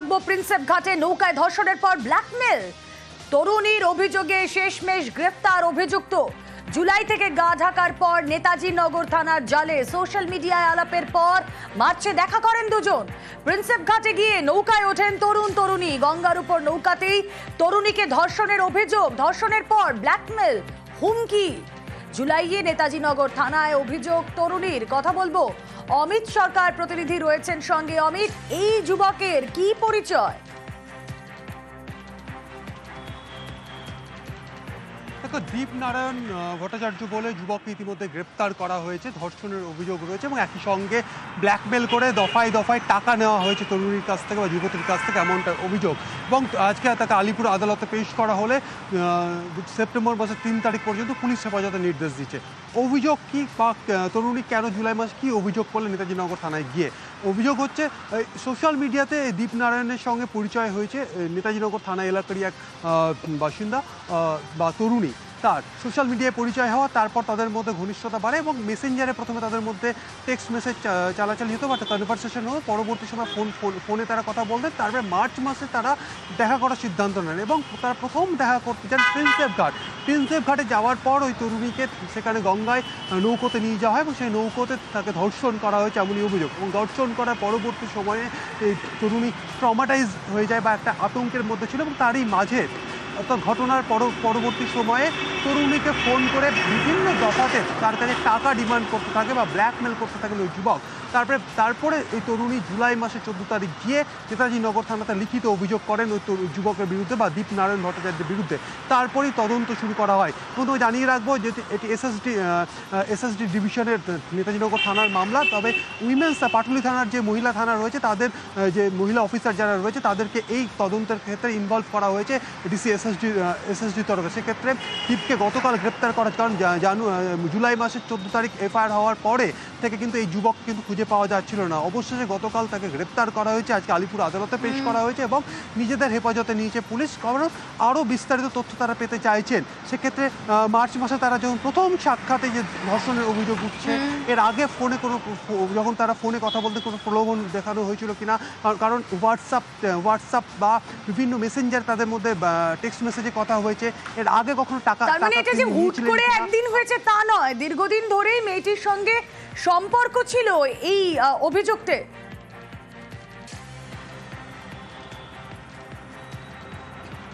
Prinsep ঘাটে নৌকায় ধর্ষণের পর ব্ল্যাকমেল, তরুণীর অভিযোগে শেষমেশ গ্রেফতার অভিযুক্ত। জুলাই থেকে গা ঢাকার পর নেতাজি নগর থানার জালে সোশ্যাল মিডিয়ায় আলাপের পর মার্চে দেখা করেন দুজন। প্রিন্সেপ ঘাটে গিয়ে নৌকায় ওঠেন তরুণী। গঙ্গার উপর নৌকাতেই তরুণীকে ধর্ষণের অভিযোগ, ধর্ষণের পর ব্ল্যাকমেল, হুমকি। জুলাইয়ে নেতাজি নগর থানায় অভিযোগ তরুণীর। কথা বলবো, অমিত সরকার প্রতিনিধি রয়েছেন সঙ্গে। অমিত, এই যুবকের কি পরিচয়? দীপনারায়ণ ভট্টাচার্য বলে যুবককে ইতিমধ্যে গ্রেপ্তার করা হয়েছে, ধর্ষণের অভিযোগ রয়েছে এবং একই সঙ্গে ব্ল্যাকমেল করে দফায় দফায় টাকা নেওয়া হয়েছে তরুণীর কাছ থেকে বা যুবতীর কাছ থেকে, এমনটা অভিযোগ। এবং আজকে তাকে আলিপুর আদালতে পেশ করা হলে সেপ্টেম্বর মাসের 3 তারিখ পর্যন্ত পুলিশ হেফাজতে নির্দেশ দিচ্ছে। অভিযোগ কি বা তরুণী কেন জুলাই মাসে কি অভিযোগ করলে নেতাজি নগর থানায় গিয়ে? অভিযোগ হচ্ছে সোশ্যাল মিডিয়াতে দীপনারায়ণের সঙ্গে পরিচয় হয়েছে নেতাজি নগর থানা এলাকারই এক বাসিন্দা বা তরুণী। তার সোশ্যাল মিডিয়ায় পরিচয় হওয়া, তারপর তাদের মধ্যে ঘনিষ্ঠতা বাড়ে এবং মেসেঞ্জারে প্রথমে তাদের মধ্যে টেক্সট মেসেজ চালাচালি হতো বা কনভারসেশন হতো। পরবর্তী সময় ফোনে তারা কথা বলতেন। তারপরে মার্চ মাসে তারা দেখা করার সিদ্ধান্ত নেন এবং তারা প্রথম দেখা করতে যান প্রিন্সেপ ঘাটে যাওয়ার পর ওই তরুণীকে সেখানে গঙ্গায় নৌকোতে নিয়ে যাওয়া হয় এবং সেই নৌকোতে তাকে ধর্ষণ করা হয়েছে এমনই অভিযোগ। এবং ধর্ষণ করার পরবর্তী সময়ে এই তরুণী ট্রমাটাইজ হয়ে যায় বা একটা আতঙ্কের মধ্যে ছিল এবং তারই মাঝে অর্থাৎ ঘটনার পরবর্তী সময়ে তরুণীকে ফোন করে বিভিন্ন দফাতে তার কাছে টাকা ডিমান্ড করতে থাকে বা ব্ল্যাকমেল করতে থাকেন ওই যুবক। তারপরে এই তরুণী জুলাই মাসে 14 তারিখ গিয়ে নেতাজি নগর থানাতে লিখিত অভিযোগ করেন ওই যুবকের বিরুদ্ধে বা দীপনারায়ণ ভট্টাচার্যের বিরুদ্ধে। তারপরেই তদন্ত শুরু করা হয়। প্রথমে জানিয়ে রাখবো যে এটি এসএসডি ডিভিশনের নেতাজি নগর থানার মামলা। তবে উইমেন্স পাটুলি থানার যে মহিলা থানা রয়েছে, তাদের যে মহিলা অফিসার যারা রয়েছে তাদেরকে এই তদন্তের ক্ষেত্রে ইনভলভ করা হয়েছে ডিসি এসএসডি তরফে। সেক্ষেত্রে দীপকে গতকাল গ্রেপ্তার করা, কারণ জুলাই মাসের 14 তারিখ এফআইআর হওয়ার পরে থেকে কিন্তু এই যুবক কিন্তু খুঁজে পাওয়া যাচ্ছিল না। অবশেষে গতকাল তাকে গ্রেপ্তার করা হয়েছে, আজকে আলিপুর আদালতে পেশ করা হয়েছে এবং নিজেদের হেফাজতে নিয়েছে পুলিশ। কারণ আরও বিস্তারিত তথ্য তারা পেতে চাইছেন। সেক্ষেত্রে মার্চ মাসে তারা যখন প্রথম সাক্ষাতে যে ধর্ষণের অভিযোগ উঠছে, এর আগে যখন তারা ফোনে কথা বলতে কোনো প্রলোভন দেখানো হয়েছিল কিনা, কারণ হোয়াটসঅ্যাপ বা বিভিন্ন মেসেঞ্জার তাদের মধ্যে টেক্সট মেসেজে কথা হয়েছে, এর আগে কখনো টাকা। তার মানে এটা যে হুট করে একদিন হয়েছে তা নয়, দীর্ঘদিন ধরেই মেয়েটির সঙ্গে সম্পর্ক ছিল এই অভিযোগতে।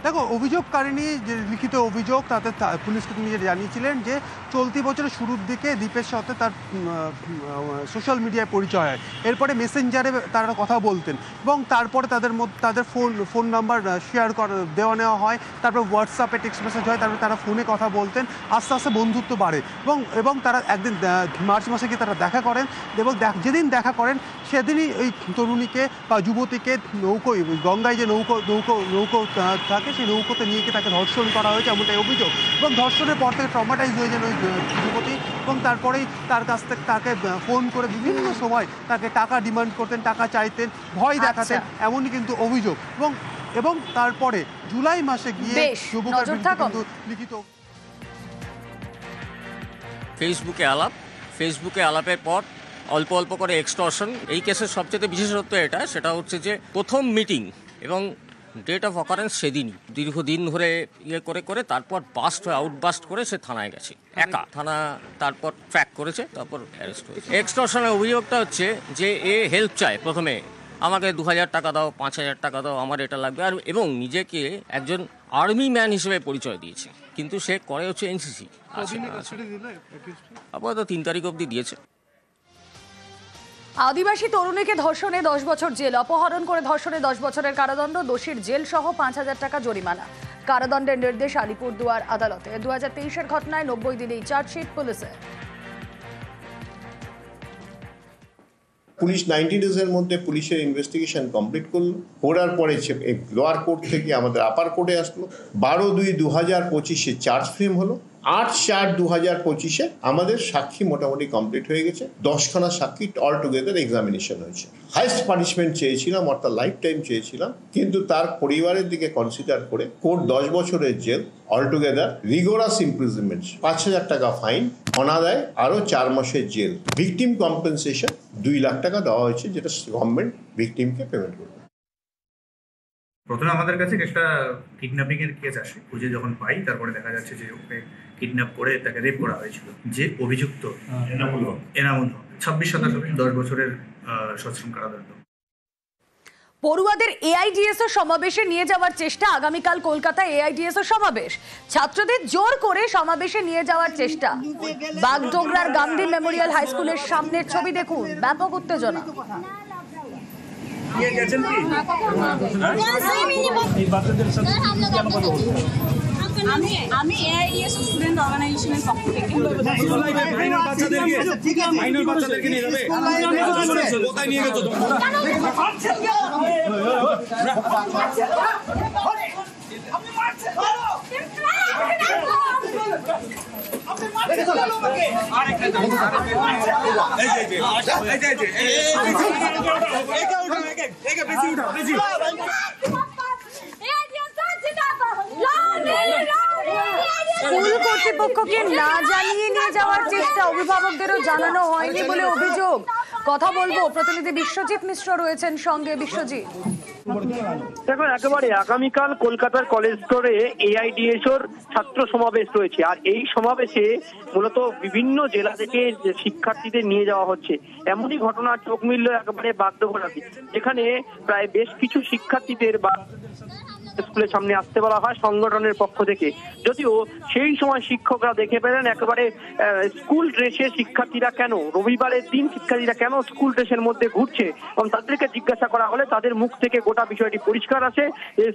দেখো, অভিযোগকারিনী যে লিখিত অভিযোগ তাতে পুলিশকে তিনি জানিয়েছিলেন যে চলতি বছরের শুরুর দিকে দীপের সাথে তার সোশ্যাল মিডিয়ায় পরিচয় হয়। এরপরে মেসেঞ্জারে তারা কথা বলতেন এবং তারপরে তাদের ফোন নাম্বার শেয়ার দেওয়া নেওয়া হয়। তারপর হোয়াটসঅ্যাপে টেক্সট মেসেজ হয়, তারপরে তারা ফোনে কথা বলতেন। আস্তে আস্তে বন্ধুত্ব বাড়ে এবং তারা একদিন মার্চ মাসে গিয়ে তারা দেখা করেন এবং যেদিন দেখা করেন সেদিনই এই তরুণীকে বা যুবতীকে গঙ্গায় যে নৌকো থাকে সেই নৌকোতে নিয়ে গিয়ে তাকে ধর্ষণ করা হয়েছে এমনটাই অভিযোগ। এবং ধর্ষণের পর থেকে ট্রমাটাইজ হয়ে যান ওই যুবতী এবং তারপরেই তার কাছ থেকে তাকে ফোন করে বিভিন্ন সময় তাকে টাকা ডিমান্ড করতেন, টাকা চাইতেন, ভয় দেখাতেন, এমনই কিন্তু অভিযোগ। এবং তারপরে জুলাই মাসে গিয়ে যুবকের বিরুদ্ধে কিন্তু লিখিত ফেসবুকে আলাপের পর অল্প অল্প করে এক্সটর্শন। এই কেসের সবচেয়ে বিশেষত্ব সেটা হচ্ছে যে প্রথম মিটিং এবং ডেট অফ অকারেন্স সেদিনই। দীর্ঘদিন ধরে করে তারপর আউটবাস্ট করে সে থানায় গেছে একা। থানা তারপর ট্র্যাক করেছে, তারপর অ্যারেস্ট হয়েছে। এক্সটর্শনের অভিযোগটা হচ্ছে যে এ হেল্প চায়, প্রথমে আমাকে 2000 টাকা দাও, 5000 টাকা দাও, আমার এটা লাগবে, এবং নিজেকে একজন আর্মি ম্যান হিসেবে পরিচয় দিয়েছে। কিন্তু সে করে হচ্ছে এনসিসি। আপাতত 3 তারিখ অবধি দিয়েছে। আদিবাসী তরুণীকে ধর্ষণে 10 বছর জেল, অপহরণ করে ধর্ষণে 10 বছরের কারাদণ্ড, দোষীর জেল সহ 5000 টাকা জরিমানা। কারাদণ্ডের নির্দেশ আলিপুরদুয়ার আদালতে। 2023-এর ঘটনায় 90 দিনেই চার্জশিট পুলিশের। পুলিশ 90 ডেজের মধ্যে পুলিশের ইনভেস্টিগেশন কমপ্লিট করলো। করার পরে লোয়ার কোর্ট থেকে আমাদের আপার কোর্টে আসলো। 12/2/2025-এ চার্জ ফ্রেম হলো। 8/4/2025-এ আমাদের সাক্ষী মোটামুটি কমপ্লিট হয়ে গেছে। 10খানা সাক্ষী অল টুগেদার এক্সামিনেশন হয়েছে। হাইস্ট পানিশমেন্ট চেয়েছিলাম, অর্থাৎ লাইফ টাইম চেয়েছিলাম, কিন্তু তার পরিবারের দিকে কনসিডার করে কোর্ট 10 বছরের জেল, অল টুগেদার রিগোরাস ইমপ্রিজনমেন্ট, 5000 টাকা ফাইন, অনাদায় আরও 4 মাসের জেল। ভিকটিম কম্পেনসেশন 2 লাখ টাকা দেওয়া হয়েছে, যেটা গভর্নমেন্ট ভিকটিমকে পেমেন্ট করবে। প্রথমে আমাদের কাছে একটা কিডন্যাপিং এর কেস আসে, খুঁজে যখন পাই তারপরে দেখা যাচ্ছে যে ওকে কিডন্যাপ করে তাকে রেপ করা হয়েছিল। যে অভিযুক্ত এনামুল হক 26/7 10 বছরের সশ্রম কারাদণ্ড। পড়ুয়াদের এআইডিএসও সমাবেশে নিয়ে যাওয়ার চেষ্টা। আগামীকাল কলকাতায় এআইডিএসও সমাবেশ, ছাত্রদের জোর করে সমাবেশে নিয়ে যাওয়ার চেষ্টা। বাগডোগরার গান্ধী মেমোরিয়াল হাই স্কুলের সামনের ছবি দেখুন, ব্যাপক উত্তেজনা। আমি এআইডিএস স্টুডেন্ট অর্গানাইজেশনের পক্ষ থেকে স্কুল কর্তৃপক্ষকে না জানিয়ে নিয়ে যাওয়ার চেষ্টা, অভিভাবকদেরও জানানো হয়নি বলে অভিযোগ। কথা বলবো, প্রতিনিধি বিশ্বজিৎ মিশ্র রয়েছেন সঙ্গে। বিশ্বজিৎ, দেখো একেবারে আগামীকাল কলকাতার কলেজ স্টোরে এআইডিএসওর ছাত্র সমাবেশ রয়েছে, আর এই সমাবেশে মূলত বিভিন্ন জেলা থেকে শিক্ষার্থীদের নিয়ে যাওয়া হচ্ছে। এমনই ঘটনা চোখ মিলল একেবারে বাগডোগরাতে, যেখানে প্রায় বেশ কিছু শিক্ষার্থীদের বা স্কুলের সামনে আসতে বলা হয় সংগঠনের পক্ষ থেকে। যদিও সেই সময় শিক্ষকরা দেখে পেলেন একেবারে স্কুল ড্রেসে শিক্ষার্থীরা কেন, রবিবারের দিন শিক্ষার্থীরা কেন স্কুল ড্রেসের মধ্যে ঘুরছে, এবং তাদেরকে জিজ্ঞাসা করা হলে তাদের মুখ থেকে গোটা বিষয়টি পরিষ্কার আছে।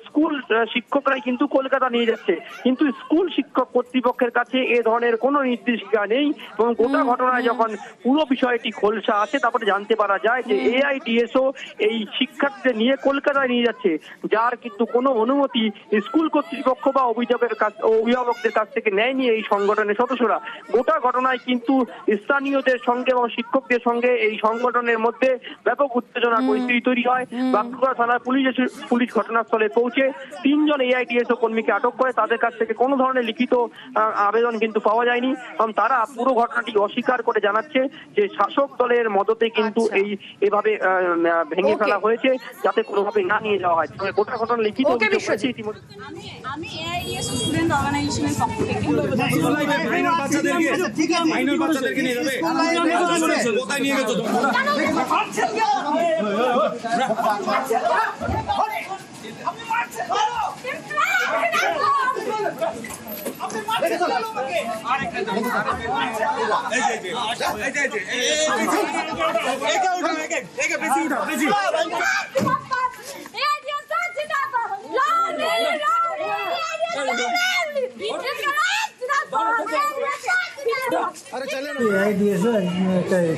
স্কুল শিক্ষকরাই কিন্তু কলকাতা নিয়ে যাচ্ছে, কিন্তু স্কুল শিক্ষক কর্তৃপক্ষের কাছে এ ধরনের কোনো নির্দেশিকা নেই। এবং গোটা ঘটনায় যখন পুরো বিষয়টি খোলসা আছে, তারপরে জানতে পারা যায় যে এআইডিএসও এই শিক্ষার্থীদের নিয়ে কলকাতায় নিয়ে যাচ্ছে, যার কিন্তু কোনো অনুমতি স্কুল কর্তৃপক্ষ বা অভিভাবকদের কাছ থেকে নেয়নি এই সংগঠনের সদস্যরা। গোটা ঘটনায় কিন্তু স্থানীয়দের সঙ্গে এবং শিক্ষকদের সঙ্গে এই সংগঠনের মধ্যে ব্যাপক উত্তেজনা পরিস্থিতি তৈরি হয়। বাগডোগরা থানার পুলিশ ঘটনাস্থলে পৌঁছে 3 জন এআইডিএসও কর্মীকে আটক করে। তাদের কাছ থেকে কোনো ধরনের লিখিত আবেদন কিন্তু পাওয়া যায়নি, এবং তারা পুরো ঘটনাটি অস্বীকার করে জানাচ্ছে যে শাসক দলের মদতে কিন্তু এভাবে ভেঙে ফেলা হয়েছে, যাতে কোনোভাবে না নিয়ে যাওয়া হয়। গোটা ঘটনা লিখিত আমি এআইডিএস স্টুডেন্ট অর্গানাইজেশনের পক্ষ থেকে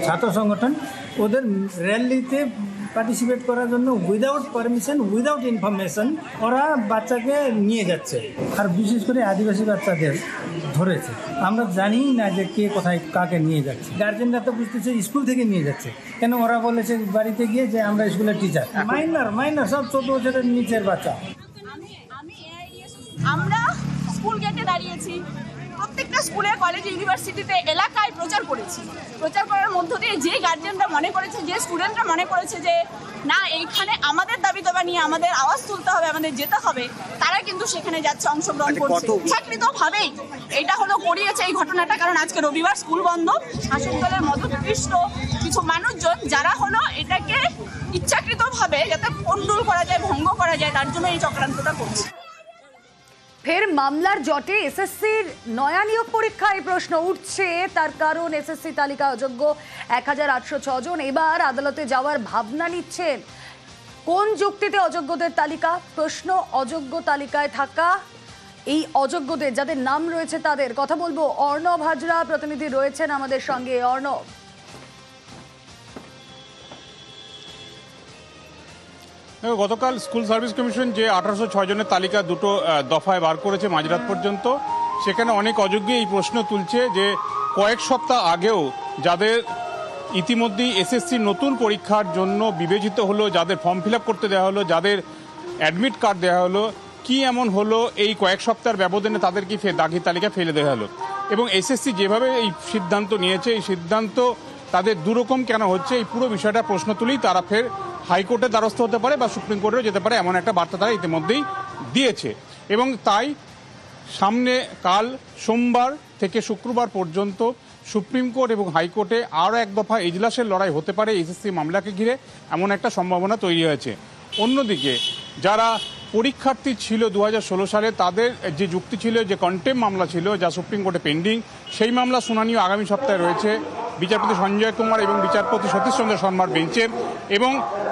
ছাত্র সংগঠন ওদের র্যালিতে পার্টিসিপেট করার জন্য উইদাউট পারমিশন, উইদাউট ইনফরমেশন ওরা বাচ্চাকে নিয়ে যাচ্ছে, আর বিশেষ করে আদিবাসী বাচ্চাদের ধরেছে। আমরা জানি না যে কে কোথায় কাকে নিয়ে যাচ্ছে। গার্জেনরা তো বুঝতেছে স্কুল থেকে নিয়ে যাচ্ছে, কেন ওরা বলেছে বাড়িতে গিয়ে যে আমরা স্কুলের টিচার। মাইনার সব 14 বছরের নিচের বাচ্চা। আমরা স্কুল গেটে দাঁড়িয়েছি, প্রত্যেকটা স্কুলে, কলেজে, ইউনিভার্সিটিতে, এলাকায় প্রচার করেছি। প্রচার করার মধ্য দিয়ে যে গার্জেনরা মনে করেছে, যে স্টুডেন্টরা মনে করেছে যে না এইখানে আমাদের দাবি দাবা নিয়ে আমাদের আওয়াজ তুলতে হবে, আমাদের যেতে হবে, তারা কিন্তু সেখানে যাচ্ছে, অংশগ্রহণ করছে ইচ্ছাকৃতভাবেই। এটা হলো করিয়েছে এই ঘটনাটা, কারণ আজকে রবিবার, স্কুল বন্ধ। শাসক দলের মদতপৃষ্ট কিছু মানুষজন যারা হলো এটাকে ইচ্ছাকৃতভাবে যাতে কন্ট্রোল করা যায়, ভঙ্গ করা যায়, তার জন্য এই চক্রান্তটা করছে। ফের মামলার জটে এসএসসির নয়া নিয়োগ পরীক্ষায় প্রশ্ন উঠছে। তার কারণ এসএসসি তালিকা অযোগ্য 1806 জন এবার আদালতে যাওয়ার ভাবনা নিচ্ছেন। কোন যুক্তিতে অযোগ্যদের তালিকা? প্রশ্ন, অযোগ্য তালিকায় থাকা এই অযোগ্যদের যাদের নাম রয়েছে তাদের। কথা বলবো, অর্ণব হাজরা প্রতিনিধি রয়েছেন আমাদের সঙ্গে। অর্ণব, গতকাল স্কুল সার্ভিস কমিশন যে 1806 জনের তালিকা দুটো দফায় বার করেছে মাঝরাত পর্যন্ত, সেখানে অনেক অযোগ্য এই প্রশ্ন তুলছে যে কয়েক সপ্তাহ আগেও যাদের ইতিমধ্যেই এসএসসি নতুন পরীক্ষার জন্য বিবেচিত হলো, যাদের ফর্ম ফিল আপ করতে দেওয়া হলো, যাদের অ্যাডমিট কার্ড দেওয়া হলো, কি এমন হলো এই কয়েক সপ্তাহের ব্যবধানে তাদেরকে দাগি তালিকা ফেলে দেওয়া হলো। এবং এসএসসি যেভাবে এই সিদ্ধান্ত নিয়েছে, এই সিদ্ধান্ত তাদের দুরকম কেন হচ্ছে, এই পুরো বিষয়টা প্রশ্ন তুলেই তারা ফের হাইকোর্টের দ্বারস্থ হতে পারে বা সুপ্রিম কোর্টেও যেতে পারে, এমন একটা বার্তা তারা ইতিমধ্যেই দিয়েছে। এবং তাই সামনে কাল সোমবার থেকে শুক্রবার পর্যন্ত সুপ্রিম কোর্ট এবং হাইকোর্টে আরও এক দফা এজলাসের লড়াই হতে পারে এসএসসি মামলাকে ঘিরে, এমন একটা সম্ভাবনা তৈরি হয়েছে। অন্যদিকে যারা পরীক্ষার্থী ছিল 2016 সালে, তাদের যে যুক্তি ছিল যে কন্টেম্প মামলা ছিল যা সুপ্রিম কোর্টে পেন্ডিং, সেই মামলা শুনানিও আগামী সপ্তাহে রয়েছে বিচারপতি সঞ্জয় কুমার এবং বিচারপতি সতীশ চন্দ্র শর্মার বেঞ্চে। এবং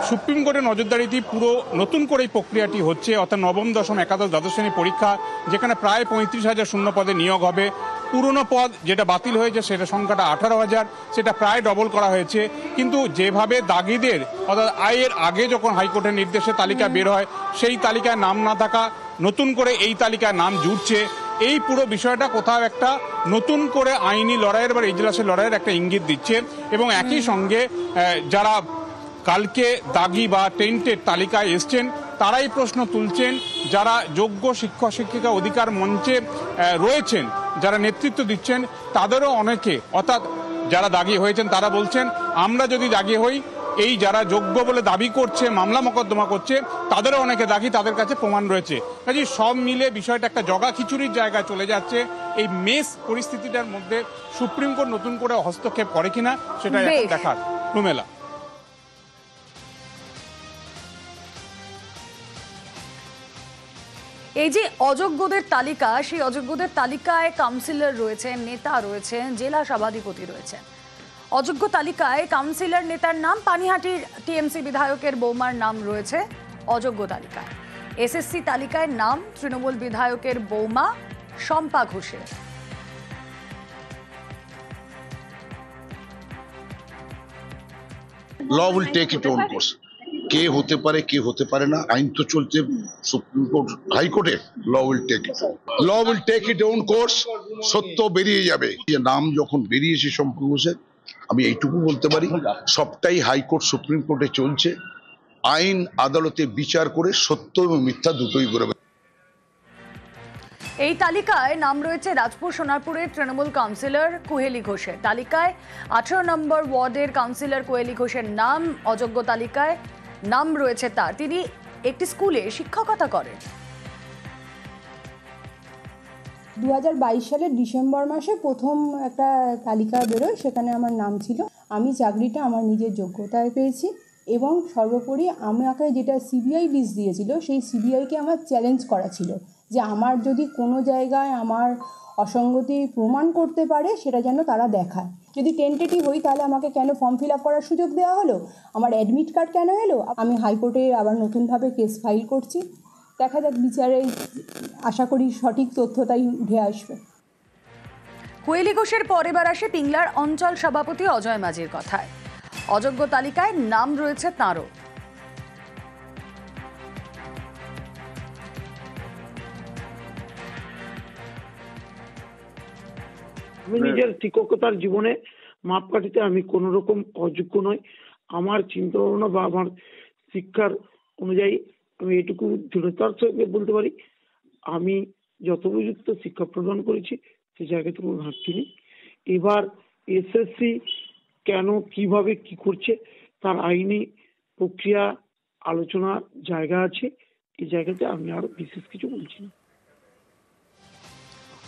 সুপ্রিম কোর্টের নজরদারিতে পুরো নতুন করে এই প্রক্রিয়াটি হচ্ছে, অর্থাৎ নবম, দশম, একাদশ, দ্বাদশ শ্রেণী পরীক্ষা, যেখানে প্রায় 35,000 শূন্য পদে নিয়োগ হবে। পুরনো পদ যেটা বাতিল হয়েছে সেটা সংখ্যাটা 18,000, সেটা প্রায় ডবল করা হয়েছে। কিন্তু যেভাবে দাগিদের অর্থাৎ আয়ের আগে যখন হাইকোর্টের নির্দেশে তালিকা বের হয়, সেই তালিকায় নাম না থাকা, নতুন করে এই তালিকায় নাম জুড়ছে, এই পুরো বিষয়টা কোথাও একটা নতুন করে আইনি লড়াইয়ের বা এজলাসের লড়াইয়ের একটা ইঙ্গিত দিচ্ছে। এবং একই সঙ্গে যারা কালকে দাগি বা টেন্টের তালিকায় এসছেন তারাই প্রশ্ন তুলছেন, যারা যোগ্য শিক্ষক শিক্ষিকা অধিকার মঞ্চে রয়েছেন, যারা নেতৃত্ব দিচ্ছেন, তাদেরও অনেকে, অর্থাৎ যারা দাগি হয়েছেন তারা বলছেন আমরা যদি দাগি হই, এই যারা যোগ্য বলে দাবি করছে, মামলা মোকদ্দমা করছে, তাদেরও অনেকে দাগি, তাদের কাছে প্রমাণ রয়েছে। কাজে সব মিলে বিষয়টা একটা জগা খিচুড়ির জায়গায় চলে যাচ্ছে। এই মেস পরিস্থিতিটার মধ্যে সুপ্রিম কোর্ট নতুন করে হস্তক্ষেপ করে কিনা সেটা এখন দেখার। রুমেলা, এই যে অযোগ্যদের তালিকা, সেই অযোগ্যদের তালিকায় কাউন্সিলর রয়েছেন, নেতা রয়েছেন, জেলা সভাধিপতি রয়েছেন। অযোগ্য তালিকায় কাউন্সিলর নেতার নাম, পানিহাটির টিএমসি বিধায়কের বৌমার নাম রয়েছে অযোগ্য তালিকায়। এসএসসি তালিকায় নাম তৃণমূল বিধায়কের বৌমা শম্পা ঘোষের। law will take its own course. কে হতে পারে কে হতে পারে না, আইন তো চলছে সুপ্রিম কোর্ট হাইকোর্টে। Law will take it own course. সত্য বেরিয়ে যাবে। নাম যখন বেরিয়েছে শম্পা ঘোষের, আমি এইটুকু বলতে পারি সবটাই হাইকোর্ট সুপ্রিম কোর্টে চলছে। আইন আদালতে বিচার করে সত্য এবং মিথ্যা দুটোই করে। এই তালিকায় নাম রয়েছে রাজপুর সোনারপুরের তৃণমূল কাউন্সিলর কুহেলি ঘোষের। তালিকায় 18 নম্বর ওয়ার্ডের কাউন্সিলর কুহেলি ঘোষের নাম অযোগ্য তালিকায় নাম রয়েছে তার। তিনি একটি স্কুলে শিক্ষকতা করেন। 2022 সালের ডিসেম্বর মাসে প্রথম একটা তালিকা বেরোয়, সেখানে আমার নাম ছিল। আমি চাকরিটা আমার নিজের যোগ্যতায় পেয়েছি এবং সর্বোপরি আমাকে যেটা সিবিআই লিস্ট দিয়েছিল, সেই সিবিআইকে আমার চ্যালেঞ্জ করা ছিল যে আমার যদি কোনো জায়গায় আমার অসঙ্গতি প্রমাণ করতে পারে সেটা যেন তারা দেখায়। যদি টেন্টেটিভ হই তাহলে আমাকে কেন ফর্ম ফিল আপ করার সুযোগ দেওয়া হলো, আমার অ্যাডমিট কার্ড কেন এলো। আমি হাইকোর্টে আবার নতুনভাবে কেস ফাইল করছি। দেখা যাক বিচারে, আশা করি সঠিক তথ্যটাই উঠে আসবে। কুহেলি ঘোষের পরেবার আসে পিংলার অঞ্চল সভাপতি অজয় মাঝির কথায়। অযোগ্য তালিকায় নাম রয়েছে তাঁরও। আমি নিজের শিক্ষকতার জীবনে মাপকাঠিতে আমি কোনো রকম অযোগ্য নই। আমার চিন্তা ভাবনা বা আমার শিক্ষার অনুযায়ী আমি এটুকু দৃঢ়তার সঙ্গে বলতে পারি, আমি যথোপযুক্ত শিক্ষা প্রদান করেছি, সেই জায়গাতে কোনো ঘাটতি নেই। এবার এসএসসি কেন, কিভাবে, কি করছে তার আইনি প্রক্রিয়া আলোচনার জায়গা আছে। এই জায়গাতে আমি আরো বিশেষ কিছু বলছি না।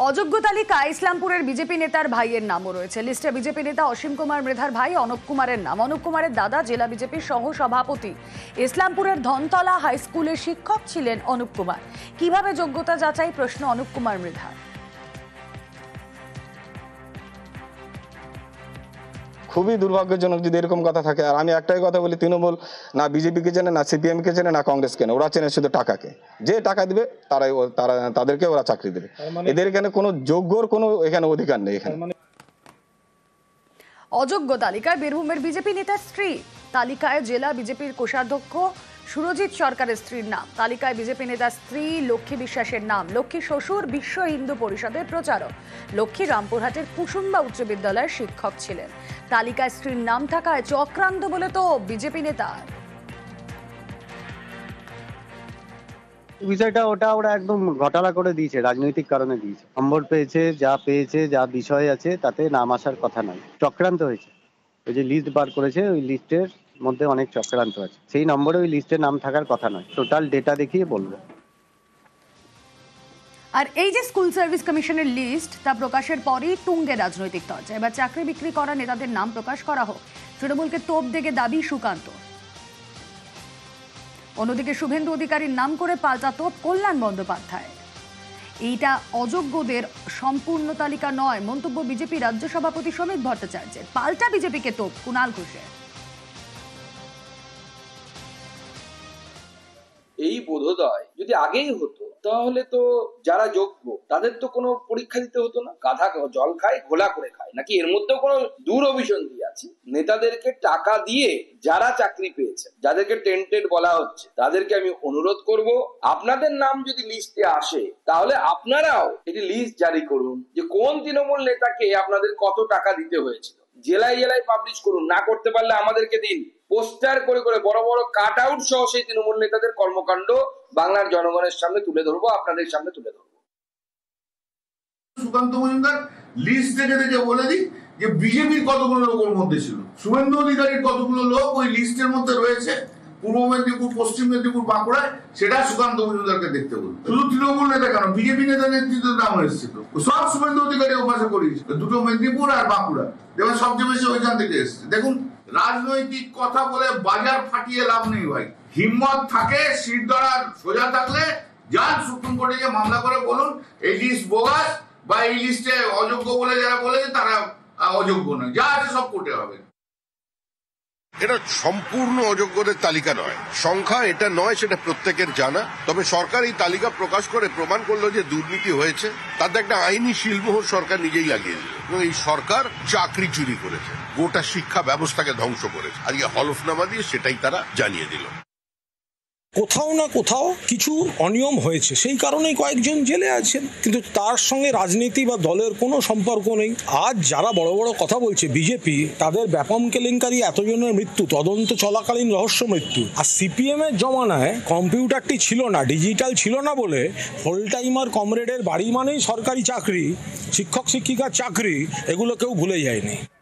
অযোগ্য তালিকায় ইসলামপুরের বিজেপি নেতার ভাইয়ের নামও রয়েছে। লিস্টে বিজেপি নেতা অসীম কুমার মৃধার ভাই অনুপ কুমারের নাম। অনুপ কুমারের দাদা জেলা বিজেপির সহ সভাপতি। ইসলামপুরের ধনতলা হাই স্কুলের শিক্ষক ছিলেন অনুপ কুমার। কিভাবে যোগ্যতা যাচাই, প্রশ্ন অনুপ কুমার মৃধার। খুবই দুর্ভাগ্যজনক যদি এরকম কথা থাকে। আর আমি একটাই কথা বলি, তৃণমূল না বিজেপিকে চেনে, না সিপিএমকে চেনে, না কংগ্রেস কেনে। ওরা চেনে শুধু টাকাকে। যে টাকা দিবে তাদেরকে ওরা চাকরি দেবে। এদের এখানে কোনো যোগ্যর কোনো এখানে অধিকার নেই। এখানে অযোগ্য তালিকায় বীরভূমের বিজেপি নেতার স্ত্রী। তালিকায় জেলা বিজেপির কোষাধ্যক্ষ সুরজিৎ সরকারের স্ত্রীর নাম। তালিকায় বিজেপি নেতার স্ত্রী লক্ষ্মী বিশ্বাসের নাম। লক্ষ্মী শ্বশুর বিশ্ব হিন্দু পরিষদের প্রচারক। লক্ষ্মী রামপুরহাটের কুসুম্বা উচ্চ বিদ্যালয়ের শিক্ষক ছিলেন। তালিকায় স্ত্রীর নাম থাকায় চক্রান্ত বলে তো বিজেপি নেতা। বিষয়টা ওরা একদম ঘটালা করে দিয়েছে, রাজনৈতিক কারণে দিয়েছে। নম্বর পেয়েছে, যা বিষয় আছে তাতে নাম আসার কথা নয়, চক্রান্ত হয়েছে। ওই যে লিস্ট বার করেছে, ওই লিস্টের মধ্যে অনেক চক্রান্ত আছে। সেই নম্বরে ওই লিস্টে নাম থাকার কথা নয়, টোটাল ডেটা দেখিয়ে বলবো। আর এই যে স্কুল সার্ভিস কমিশনের লিস্ট তা প্রকাশের পরই তুঙ্গে রাজনৈতিক চর্চা। এবার চাকরি বিক্রি করা নেতাদের নাম প্রকাশ করা হোক, তৃণমূলকে তোপ দেগে দাবি সুকান্ত। অন্যদিকে শুভেন্দু অধিকারীর নাম করে পাল্টা তোপ কল্যাণ বন্দ্যোপাধ্যায়। এইটা অযোগ্যদের সম্পূর্ণ তালিকা নয়, মন্তব্য বিজেপি রাজ্য সভাপতি সমীর ভট্টাচার্যের। পাল্টা বিজেপিকে তোপ কুণাল ঘোষের। এই বোধোদয় যদি আগেই হতো তাহলে তো যারা যোগ্য তাদের তো কোনো পরীক্ষা দিতে হতো না। গাধা জল খায় ঘোলা করে খায় নাকি? এর মধ্যে কোনো দূরভিসন্ধি আছে? নেতাদেরকে টাকা দিয়ে যারা চাকরি পেয়েছে, যাদেরকে টেন্টেড বলা হচ্ছে, তাদেরকে আমি অনুরোধ করব, আপনাদের নাম যদি লিস্টে আসে তাহলে আপনারাও একটি লিস্ট জারি করুন যে কোন তৃণমূল নেতাকে আপনাদের কত টাকা দিতে হয়েছিল। জেলায় জেলায় পাবলিশ করুন, না করতে পারলে আমাদেরকে দিন। পোস্টার করে করে বড় বড় কাট আউট সহ সেই তৃণমূল নেতাদের কর্মকাণ্ড বাংলার জনগণের সামনে তুলে ধরবো, আপনাদের সামনে তুলে ধরবো। সুকান্ত মজুমদার লিস্ট দেখে দেখে বলে দিই যে বিজেপির কতগুলো লোকের মধ্যে ছিল, শুভেন্দু অধিকারীর কতগুলো লোক ওই লিস্টের মধ্যে রয়েছে পূর্ব মেদিনীপুর, পশ্চিম মেদিনীপুর, বাঁকুড়ায়, সেটা সুকান্ত মজুমদারকে দেখতে বলুন। শুধু তৃণমূল নেতা কেন, বিজেপি নেতা নেতৃত্বের নাম এসেছিল, সব শুভেন্দু অধিকারী অভ্যাস করিয়েছে, দুটো মেদিনীপুর আর বাঁকুড়া, এবার সবচেয়ে বেশি ওইখান থেকে এসছে। দেখুন, রাজনৈতিক কথা বলে বাজার ফাটিয়ে লাভ নেই ভাই। হিম্মত থাকে, সিট ধরা সোজা থাকলে যান সুপ্রিম কোর্টে গিয়ে মামলা করে বলুন এই লিস্ট বোগাস বা এই লিস্টে অযোগ্য বলে যারা বলেছে তারা অযোগ্য নয়, যা আছে সব কোর্টে হবে। এটা সম্পূর্ণ অযোগ্যদের তালিকা নয়, সংখ্যা এটা নয়, সেটা প্রত্যেকের জানা। তবে সরকার এই তালিকা প্রকাশ করে প্রমাণ করলো যে দুর্নীতি হয়েছে, তাতে একটা আইনি শিলমোহর সরকার নিজেই লাগিয়ে দিল। এবং এই সরকার চাকরি চুরি করেছে, গোটা শিক্ষা ব্যবস্থাকে ধ্বংস করেছে। আজকে হলফনামা দিয়ে সেটাই তারা জানিয়ে দিল। কোথাও না কোথাও কিছু অনিয়ম হয়েছে, সেই কারণেই কয়েকজন জেলে আছেন, কিন্তু তার সঙ্গে রাজনীতি বা দলের কোনো সম্পর্ক নেই। আজ যারা বড় বড় কথা বলছে বিজেপি, তাদের ব্যাপম কেলেঙ্কারি, এতজনের মৃত্যু, তদন্ত চলাকালীন রহস্য মৃত্যু। আর সিপিএম এর জমানায় কম্পিউটারটি ছিল না, ডিজিটাল ছিল না বলে ফুল টাইমার কমরেডের বাড়ি মানেই সরকারি চাকরি, শিক্ষক শিক্ষিকার চাকরি, এগুলো কেউ ভুলে যায়নি।